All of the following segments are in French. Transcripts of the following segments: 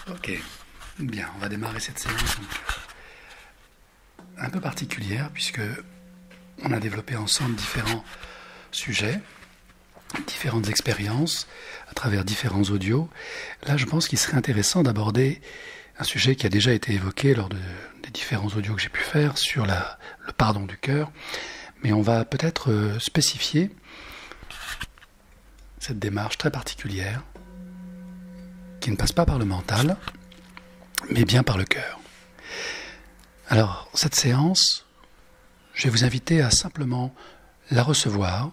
Ok, bien, on va démarrer cette séance un peu particulière puisque on a développé ensemble différents sujets, différentes expériences à travers différents audios. Là, je pense qu'il serait intéressant d'aborder un sujet qui a déjà été évoqué lors des différents audios que j'ai pu faire sur le pardon du cœur, mais on va peut-être spécifier cette démarche très particulière qui ne passe pas par le mental, mais bien par le cœur. Alors, cette séance, je vais vous inviter à simplement la recevoir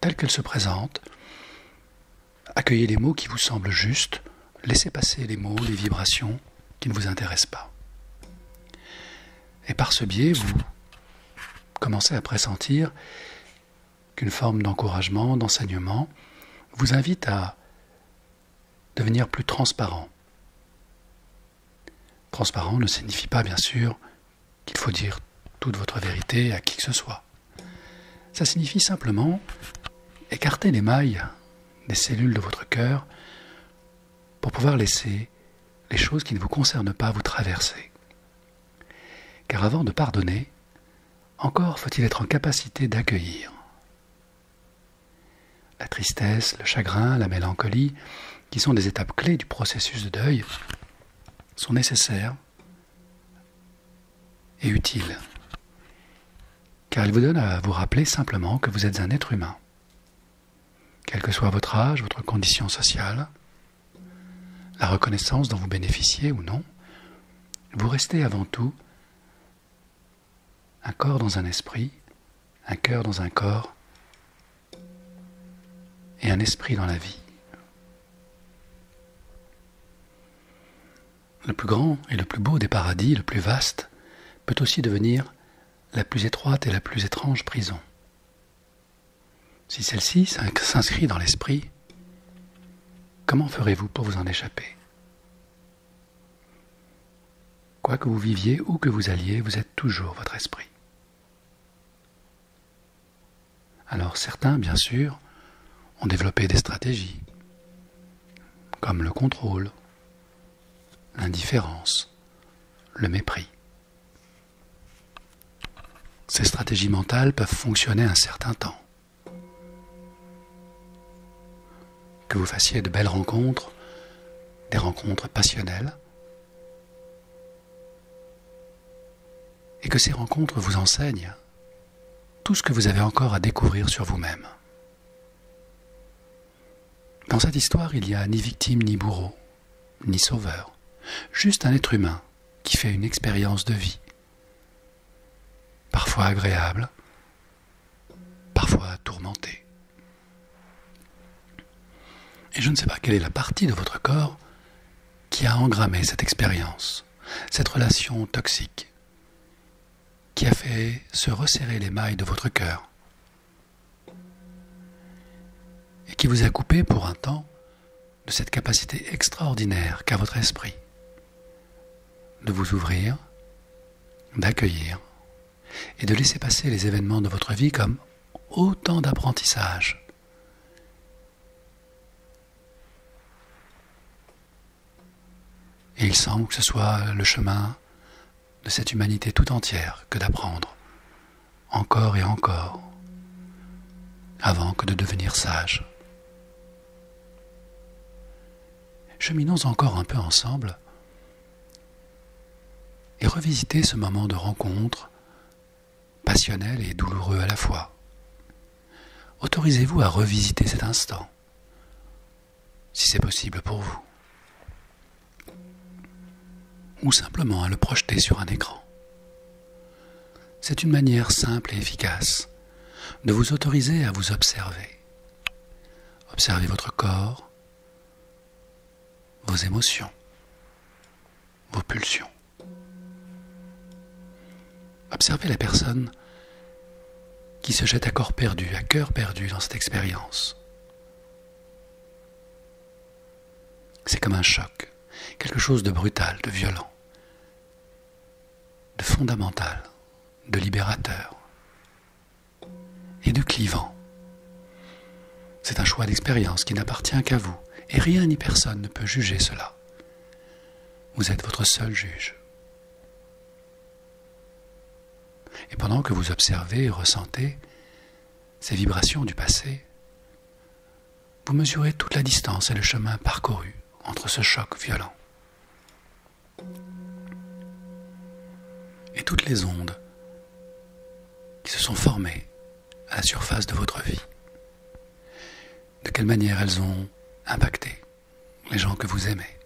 telle qu'elle se présente, accueillez les mots qui vous semblent justes, laissez passer les mots, les vibrations qui ne vous intéressent pas. Et par ce biais, vous commencez à pressentir qu'une forme d'encouragement, d'enseignement, vous invite à devenir plus transparent. Transparent ne signifie pas, bien sûr, qu'il faut dire toute votre vérité à qui que ce soit. Ça signifie simplement écarter les mailles des cellules de votre cœur pour pouvoir laisser les choses qui ne vous concernent pas vous traverser. Car avant de pardonner, encore faut-il être en capacité d'accueillir. La tristesse, le chagrin, la mélancolie, qui sont des étapes clés du processus de deuil, sont nécessaires et utiles. Car ils vous donnent à vous rappeler simplement que vous êtes un être humain. Quel que soit votre âge, votre condition sociale, la reconnaissance dont vous bénéficiez ou non, vous restez avant tout un corps dans un esprit, un cœur dans un corps et un esprit dans la vie. Le plus grand et le plus beau des paradis, le plus vaste, peut aussi devenir la plus étroite et la plus étrange prison. Si celle-ci s'inscrit dans l'esprit, comment ferez-vous pour vous en échapper ? Quoi que vous viviez, où que vous alliez, vous êtes toujours votre esprit. Alors certains, bien sûr, ont développé des stratégies, comme le contrôle, l'indifférence, le mépris. Ces stratégies mentales peuvent fonctionner un certain temps. Que vous fassiez de belles rencontres, des rencontres passionnelles, et que ces rencontres vous enseignent tout ce que vous avez encore à découvrir sur vous-même. Dans cette histoire, il n'y a ni victime, ni bourreau, ni sauveur, juste un être humain qui fait une expérience de vie, parfois agréable, parfois tourmentée. Et je ne sais pas quelle est la partie de votre corps qui a engrammé cette expérience, cette relation toxique, qui a fait se resserrer les mailles de votre cœur et qui vous a coupé pour un temps de cette capacité extraordinaire qu'a votre esprit de vous ouvrir, d'accueillir et de laisser passer les événements de votre vie comme autant d'apprentissages. Et il semble que ce soit le chemin de cette humanité tout entière que d'apprendre, encore et encore, avant que de devenir sage. Cheminons encore un peu ensemble et revisitez ce moment de rencontre, passionnel et douloureux à la fois. Autorisez-vous à revisiter cet instant, si c'est possible pour vous. Ou simplement à le projeter sur un écran. C'est une manière simple et efficace de vous autoriser à vous observer. Observez votre corps, vos émotions, vos pulsions. Observez la personne qui se jette à corps perdu, à cœur perdu dans cette expérience. C'est comme un choc, quelque chose de brutal, de violent, de fondamental, de libérateur et de clivant. C'est un choix d'expérience qui n'appartient qu'à vous, et rien ni personne ne peut juger cela. Vous êtes votre seul juge. Et pendant que vous observez et ressentez ces vibrations du passé, vous mesurez toute la distance et le chemin parcouru entre ce choc violent. Et toutes les ondes qui se sont formées à la surface de votre vie. De quelle manière elles ont impacté les gens que vous aimez,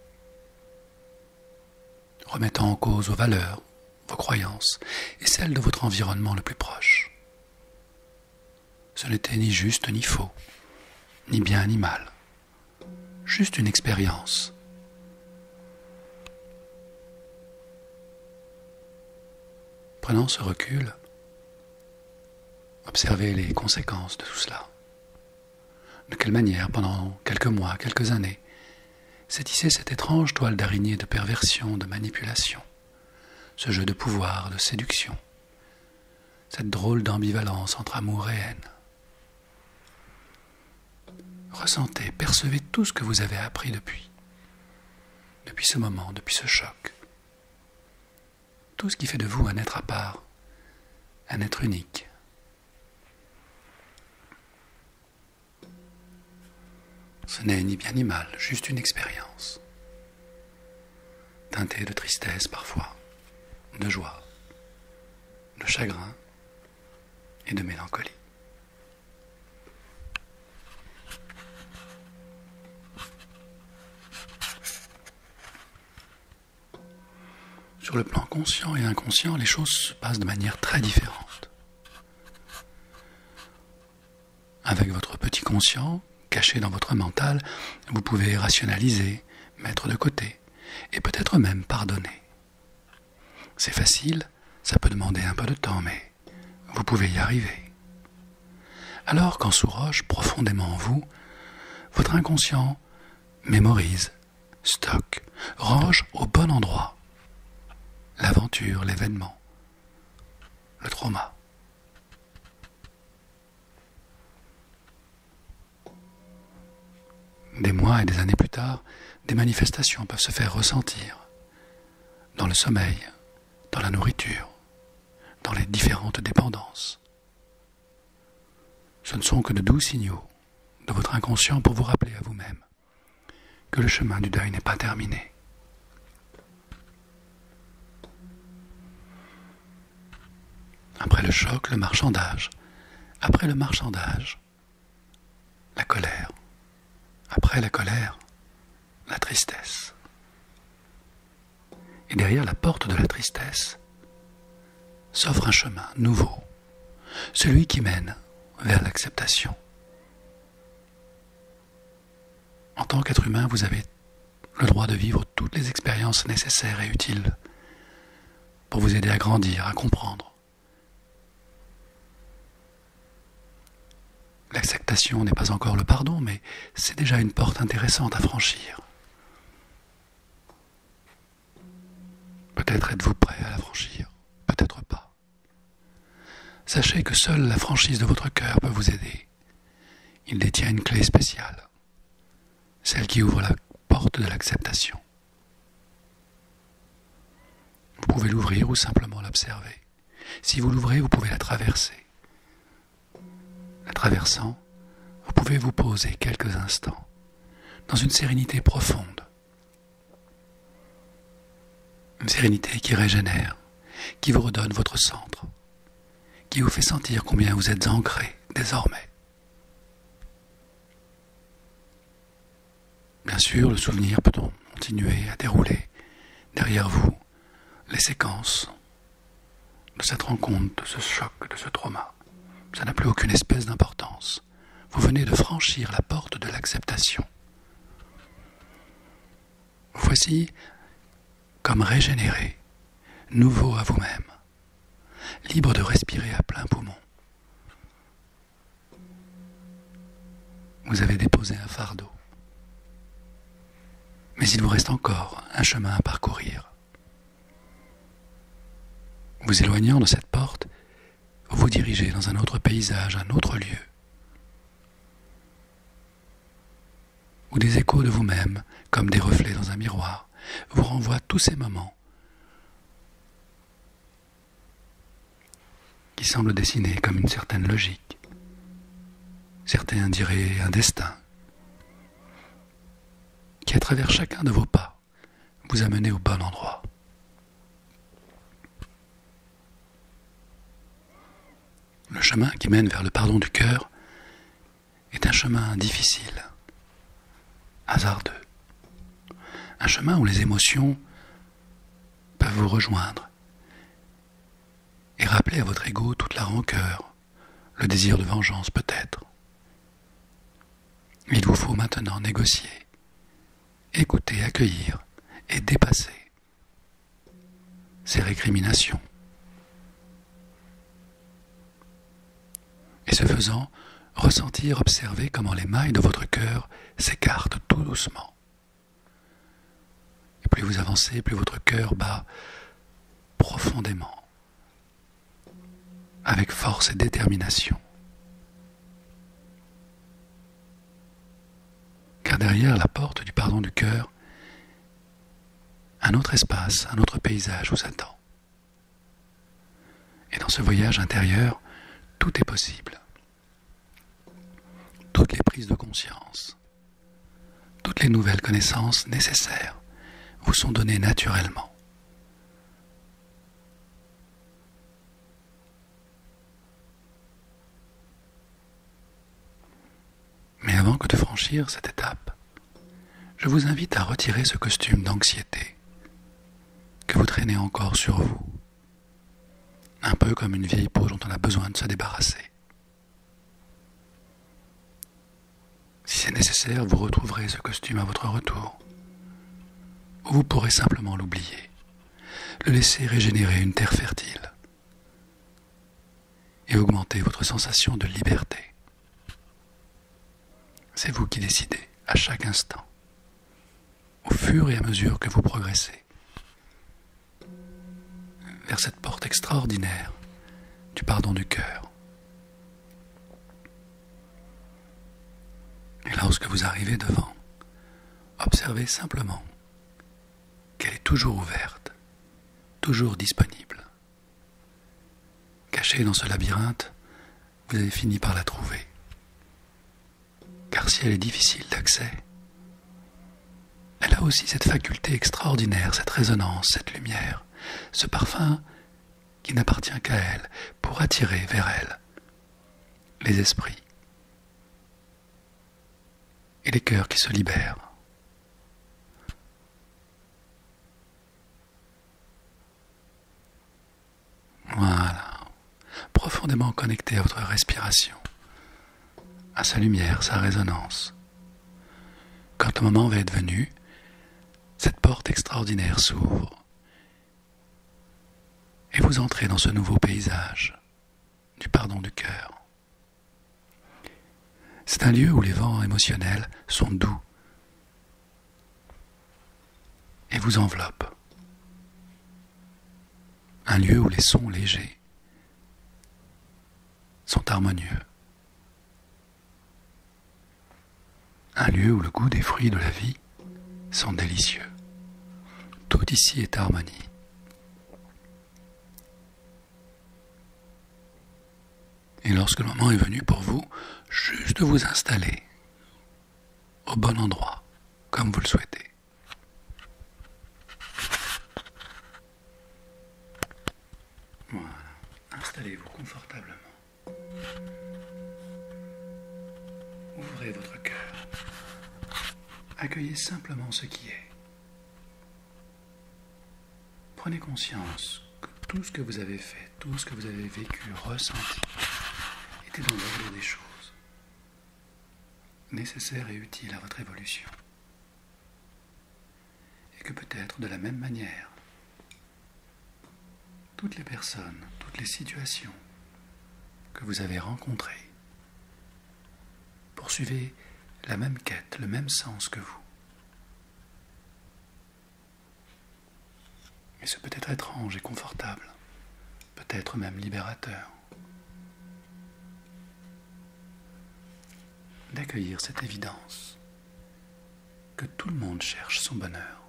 remettant en cause vos valeurs, vos croyances et celles de votre environnement le plus proche. Ce n'était ni juste ni faux, ni bien ni mal, juste une expérience. Prenant ce recul, observez les conséquences de tout cela. De quelle manière, pendant quelques mois, quelques années, s'est tissée cette étrange toile d'araignée de perversion, de manipulation, ce jeu de pouvoir, de séduction, cette drôle d'ambivalence entre amour et haine. Ressentez, percevez tout ce que vous avez appris depuis ce moment, depuis ce choc. Tout ce qui fait de vous un être à part, un être unique. Ce n'est ni bien ni mal, juste une expérience, teintée de tristesse parfois, de joie, de chagrin et de mélancolie. Sur le plan conscient et inconscient, les choses se passent de manière très différente. Avec votre petit conscient, caché dans votre mental, vous pouvez rationaliser, mettre de côté, et peut-être même pardonner. C'est facile, ça peut demander un peu de temps, mais vous pouvez y arriver. Alors qu'en sous roche, profondément en vous, votre inconscient mémorise, stocke, range au bon endroit l'aventure, l'événement, le trauma. Des mois et des années plus tard, des manifestations peuvent se faire ressentir dans le sommeil, dans la nourriture, dans les différentes dépendances. Ce ne sont que de doux signaux de votre inconscient pour vous rappeler à vous-même que le chemin du deuil n'est pas terminé. Après le choc, le marchandage. Après le marchandage, la colère. Après la colère, la tristesse. Et derrière la porte de la tristesse s'offre un chemin nouveau, celui qui mène vers l'acceptation. En tant qu'être humain, vous avez le droit de vivre toutes les expériences nécessaires et utiles pour vous aider à grandir, à comprendre. L'acceptation n'est pas encore le pardon, mais c'est déjà une porte intéressante à franchir. Peut-être êtes-vous prêt à la franchir, peut-être pas. Sachez que seule la franchise de votre cœur peut vous aider. Il détient une clé spéciale, celle qui ouvre la porte de l'acceptation. Vous pouvez l'ouvrir ou simplement l'observer. Si vous l'ouvrez, vous pouvez la traverser. La traversant, vous pouvez vous poser quelques instants dans une sérénité profonde. Une sérénité qui régénère, qui vous redonne votre centre, qui vous fait sentir combien vous êtes ancré désormais. Bien sûr, le souvenir peut continuer à dérouler derrière vous les séquences de cette rencontre, de ce choc, de ce trauma. Ça n'a plus aucune espèce d'importance. Vous venez de franchir la porte de l'acceptation. Vous voici comme régénéré, nouveau à vous-même, libre de respirer à plein poumon. Vous avez déposé un fardeau, mais il vous reste encore un chemin à parcourir. Vous éloignant de cette porte, vous vous dirigez dans un autre paysage, un autre lieu, où des échos de vous-même, comme des reflets dans un miroir, vous renvoie tous ces moments qui semblent dessiner comme une certaine logique. Certains diraient un destin, qui à travers chacun de vos pas vous a mené au bon endroit. Le chemin qui mène vers le pardon du cœur est un chemin difficile, hasardeux. Un chemin où les émotions peuvent vous rejoindre et rappeler à votre ego toute la rancœur, le désir de vengeance peut-être. Il vous faut maintenant négocier, écouter, accueillir et dépasser ces récriminations. Et ce faisant, ressentir, observer comment les mailles de votre cœur s'écartent tout doucement. Et plus vous avancez, plus votre cœur bat profondément, avec force et détermination. Car derrière la porte du pardon du cœur, un autre espace, un autre paysage vous attend. Et dans ce voyage intérieur, tout est possible. Toutes les prises de conscience, toutes les nouvelles connaissances nécessaires vous sont données naturellement. Mais avant que de franchir cette étape, je vous invite à retirer ce costume d'anxiété que vous traînez encore sur vous, un peu comme une vieille peau dont on a besoin de se débarrasser. Si c'est nécessaire, vous retrouverez ce costume à votre retour, ou vous pourrez simplement l'oublier, le laisser régénérer une terre fertile et augmenter votre sensation de liberté. C'est vous qui décidez à chaque instant, au fur et à mesure que vous progressez vers cette porte extraordinaire du pardon du cœur. Et lorsque vous arrivez devant, observez simplement qu'elle est toujours ouverte, toujours disponible. Cachée dans ce labyrinthe, vous avez fini par la trouver. Car si elle est difficile d'accès, elle a aussi cette faculté extraordinaire, cette résonance, cette lumière, ce parfum qui n'appartient qu'à elle pour attirer vers elle les esprits et les cœurs qui se libèrent. Voilà, profondément connecté à votre respiration, à sa lumière, sa résonance. Quand le moment va être venu, cette porte extraordinaire s'ouvre et vous entrez dans ce nouveau paysage du pardon du cœur. C'est un lieu où les vents émotionnels sont doux et vous enveloppent. Un lieu où les sons légers sont harmonieux. Un lieu où le goût des fruits de la vie sont délicieux. Tout ici est harmonie. Et lorsque le moment est venu pour vous, juste de vous installer au bon endroit, comme vous le souhaitez. Voilà, installez-vous confortablement. Ouvrez votre cœur. Accueillez simplement ce qui est. Prenez conscience que tout ce que vous avez fait, tout ce que vous avez vécu, ressenti, était dans l'ordre des choses, nécessaires et utiles à votre évolution. Et que peut-être de la même manière, toutes les personnes, toutes les situations que vous avez rencontrées poursuivez la même quête, le même sens que vous. Et ce peut être étrange et confortable, peut-être même libérateur, d'accueillir cette évidence que tout le monde cherche son bonheur,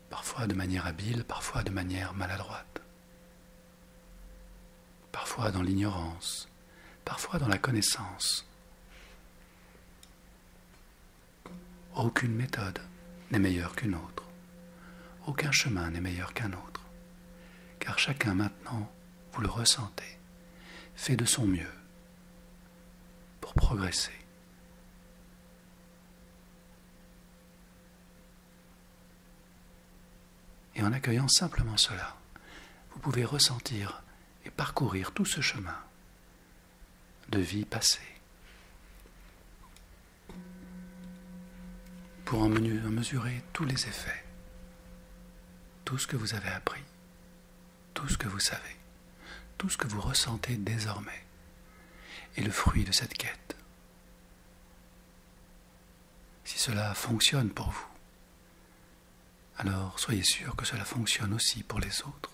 parfois de manière habile, parfois de manière maladroite, parfois dans l'ignorance, parfois dans la connaissance. Aucune méthode n'est meilleure qu'une autre. Aucun chemin n'est meilleur qu'un autre. Car chacun maintenant, vous le ressentez, fait de son mieux pour progresser. Et en accueillant simplement cela, vous pouvez ressentir et parcourir tout ce chemin de vie passée pour en mesurer tous les effets, tout ce que vous avez appris, tout ce que vous savez, tout ce que vous ressentez désormais est le fruit de cette quête. Si cela fonctionne pour vous, alors soyez sûr que cela fonctionne aussi pour les autres.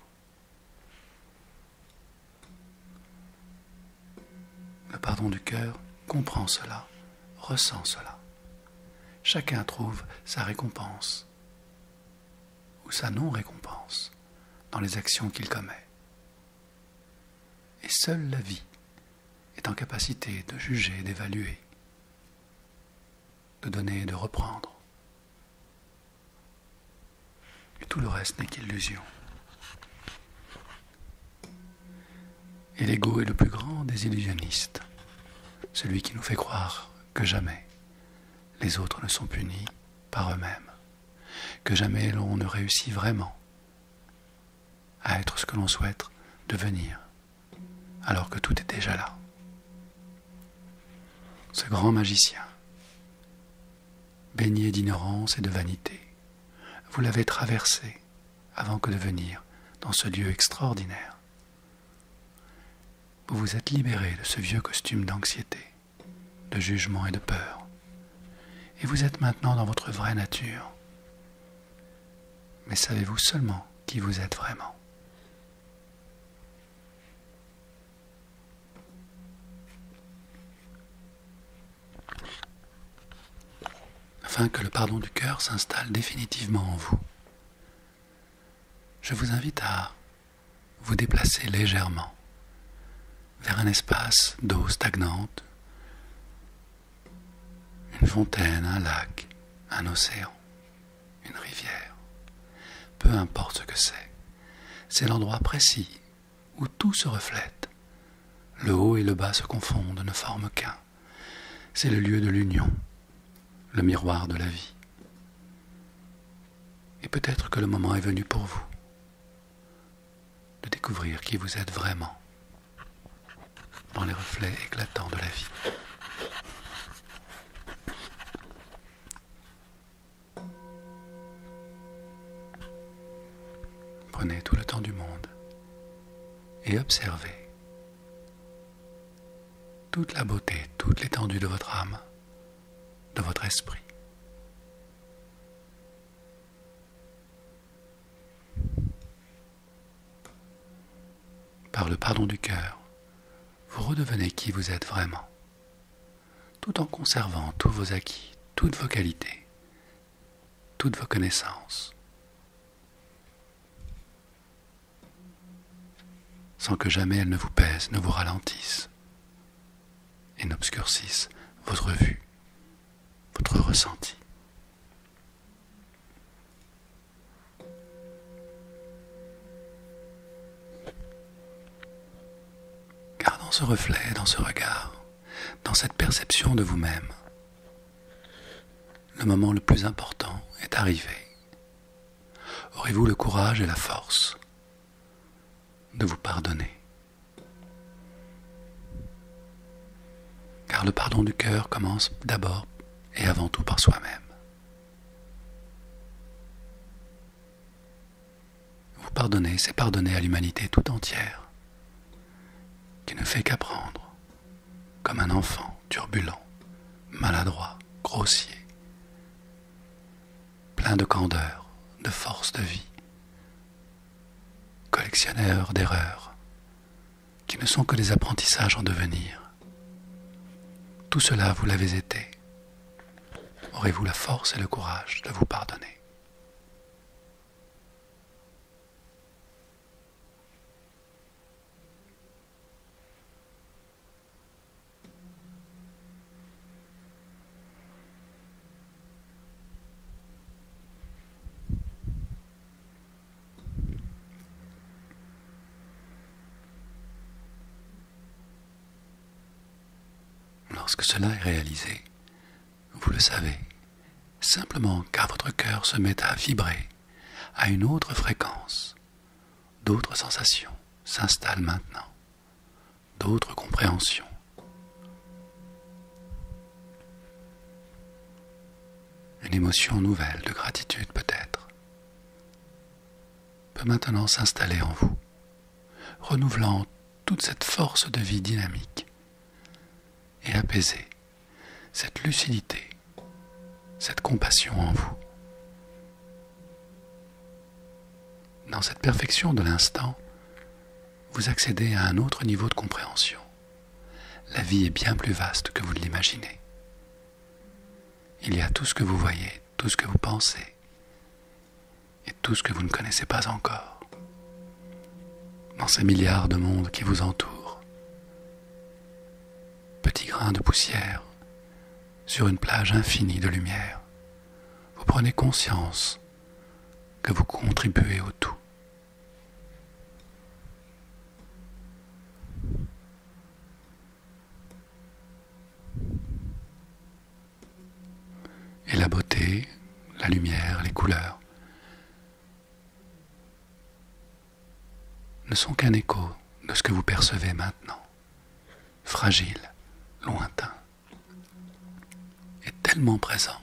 Le pardon du cœur comprend cela, ressent cela. Chacun trouve sa récompense ou sa non-récompense dans les actions qu'il commet. Et seule la vie est en capacité de juger, d'évaluer, de donner et de reprendre. Et tout le reste n'est qu'illusion. Et l'ego est le plus grand des illusionnistes, celui qui nous fait croire que jamais les autres ne sont punis par eux-mêmes, que jamais l'on ne réussit vraiment à être ce que l'on souhaite devenir, alors que tout est déjà là. Ce grand magicien, baigné d'ignorance et de vanité, vous l'avez traversé avant que de venir dans ce lieu extraordinaire. Vous vous êtes libéré de ce vieux costume d'anxiété, de jugement et de peur. Et vous êtes maintenant dans votre vraie nature. Mais savez-vous seulement qui vous êtes vraiment? Afin que le pardon du cœur s'installe définitivement en vous, je vous invite à vous déplacer légèrement vers un espace d'eau stagnante, une fontaine, un lac, un océan, une rivière. Peu importe ce que c'est l'endroit précis où tout se reflète. Le haut et le bas se confondent, ne forment qu'un. C'est le lieu de l'union, le miroir de la vie. Et peut-être que le moment est venu pour vous de découvrir qui vous êtes vraiment dans les reflets éclatants de la vie. Prenez tout le temps du monde et observez toute la beauté, toute l'étendue de votre âme, de votre esprit. Par le pardon du cœur, vous redevenez qui vous êtes vraiment, tout en conservant tous vos acquis, toutes vos qualités, toutes vos connaissances, sans que jamais elles ne vous pèsent, ne vous ralentissent et n'obscurcissent votre vue, votre ressenti. Car dans ce reflet, dans ce regard, dans cette perception de vous-même, le moment le plus important est arrivé. Aurez-vous le courage et la force de vous pardonner? Car le pardon du cœur commence d'abord et avant tout par soi-même. Vous pardonner, c'est pardonner à l'humanité tout entière, qui ne fait qu'apprendre, comme un enfant turbulent, maladroit, grossier, plein de candeur, de force de vie, collectionneur d'erreurs, qui ne sont que des apprentissages en devenir. Tout cela, vous l'avez été. Aurez-vous la force et le courage de vous pardonner? lorsque cela est réalisé, vous le savez, simplement car votre cœur se met à vibrer à une autre fréquence, d'autres sensations s'installent maintenant, d'autres compréhensions. Une émotion nouvelle de gratitude peut-être peut maintenant s'installer en vous, renouvelant toute cette force de vie dynamique et apaiser cette lucidité, cette compassion en vous. Dans cette perfection de l'instant, vous accédez à un autre niveau de compréhension. La vie est bien plus vaste que vous ne l'imaginez. Il y a tout ce que vous voyez, tout ce que vous pensez, et tout ce que vous ne connaissez pas encore. Dans ces milliards de mondes qui vous entourent, petits grains de poussière sur une plage infinie de lumière, vous prenez conscience que vous contribuez au tout. Et la beauté, la lumière, les couleurs ne sont qu'un écho de ce que vous percevez maintenant, fragile, lointain, et tellement présent.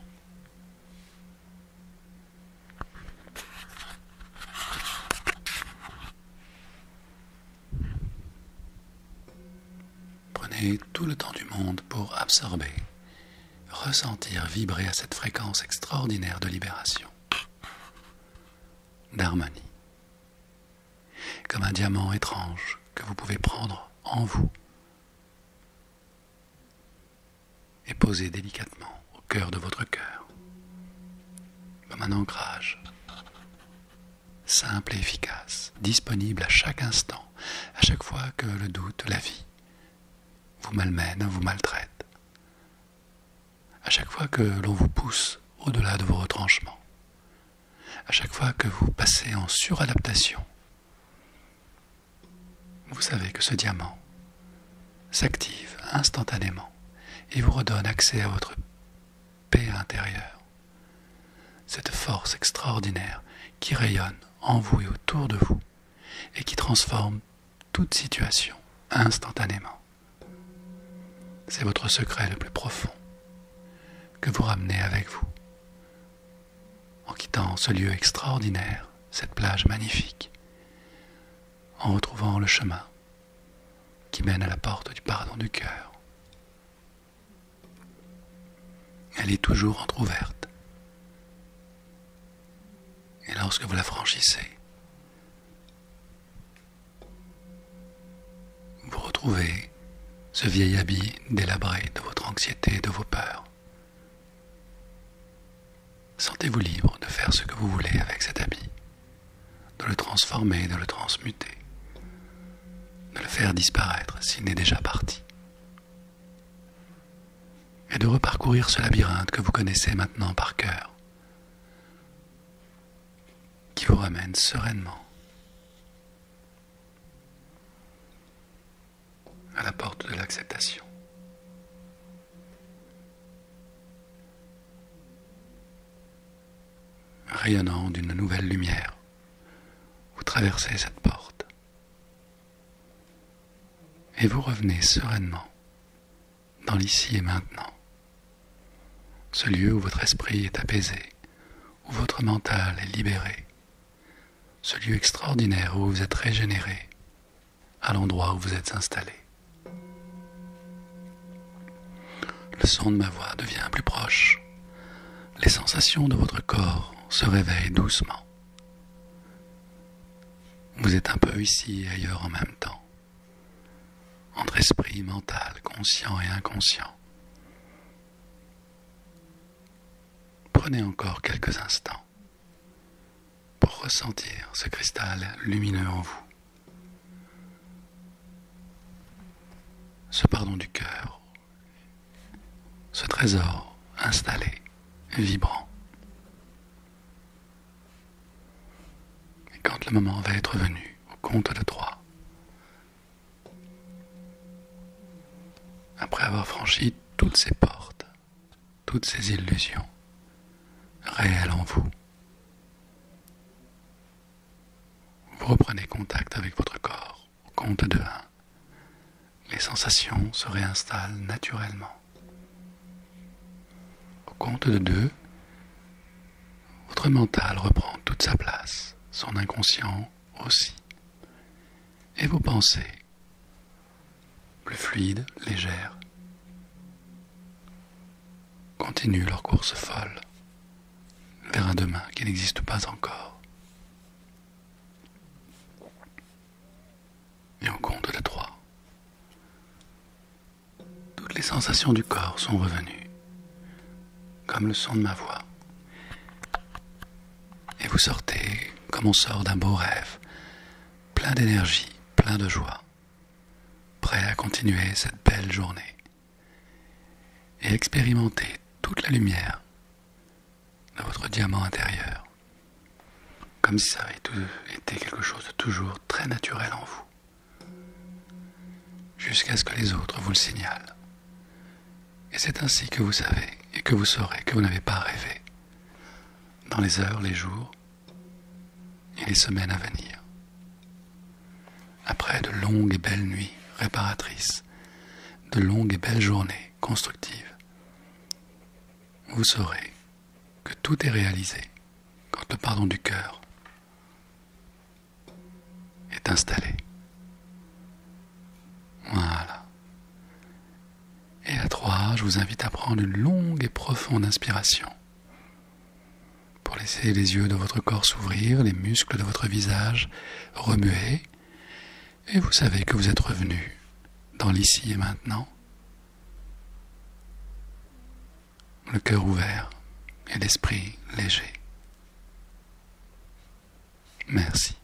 Prenez tout le temps du monde pour absorber, ressentir, vibrer à cette fréquence extraordinaire de libération, d'harmonie, comme un diamant étrange que vous pouvez prendre en vous et poser délicatement au cœur de votre cœur, comme un ancrage simple et efficace, disponible à chaque instant, à chaque fois que le doute, la vie, vous malmène, vous maltraite, à chaque fois que l'on vous pousse au-delà de vos retranchements, à chaque fois que vous passez en suradaptation, vous savez que ce diamant s'active instantanément et vous redonne accès à votre paix intérieure, cette force extraordinaire qui rayonne en vous et autour de vous et qui transforme toute situation instantanément. C'est votre secret le plus profond que vous ramenez avec vous en quittant ce lieu extraordinaire, cette plage magnifique, en retrouvant le chemin qui mène à la porte du pardon du cœur. Elle est toujours entr'ouverte. Et lorsque vous la franchissez, vous retrouvez ce vieil habit délabré de votre anxiété et de vos peurs. Sentez-vous libre de faire ce que vous voulez avec cet habit, de le transformer, de le transmuter, de le faire disparaître s'il n'est déjà parti, et de reparcourir ce labyrinthe que vous connaissez maintenant par cœur, qui vous ramène sereinement à la porte de l'acceptation. Rayonnant d'une nouvelle lumière, vous traversez cette porte et vous revenez sereinement dans l'ici et maintenant, ce lieu où votre esprit est apaisé, où votre mental est libéré, ce lieu extraordinaire où vous êtes régénéré à l'endroit où vous êtes installé. Le son de ma voix devient plus proche, les sensations de votre corps se réveille doucement. Vous êtes un peu ici et ailleurs en même temps, entre esprit, mental, conscient et inconscient. Prenez encore quelques instants pour ressentir ce cristal lumineux en vous, ce pardon du cœur, ce trésor installé, vibrant. Quand le moment va être venu, au compte de 3, après avoir franchi toutes ces portes, toutes ces illusions réelles en vous. Vous reprenez contact avec votre corps au compte de 1. Les sensations se réinstallent naturellement. Au compte de 2, votre mental reprend toute sa place, son inconscient aussi. Et vos pensées, plus fluides, légères, continuent leur course folle vers un demain qui n'existe pas encore. Et au compte de 3, toutes les sensations du corps sont revenues, comme le son de ma voix. Et vous sortez comme on sort d'un beau rêve, plein d'énergie, plein de joie, prêt à continuer cette belle journée et expérimenter toute la lumière de votre diamant intérieur, comme si ça avait été quelque chose de toujours très naturel en vous, jusqu'à ce que les autres vous le signalent. Et c'est ainsi que vous savez et que vous saurez que vous n'avez pas rêvé dans les heures, les jours et les semaines à venir. Après de longues et belles nuits réparatrices, de longues et belles journées constructives, vous saurez que tout est réalisé quand le pardon du cœur est installé. Voilà. Et à 3, je vous invite à prendre une longue et profonde inspiration pour laisser les yeux de votre corps s'ouvrir, les muscles de votre visage remuer, et vous savez que vous êtes revenu dans l'ici et maintenant, le cœur ouvert et l'esprit léger. Merci.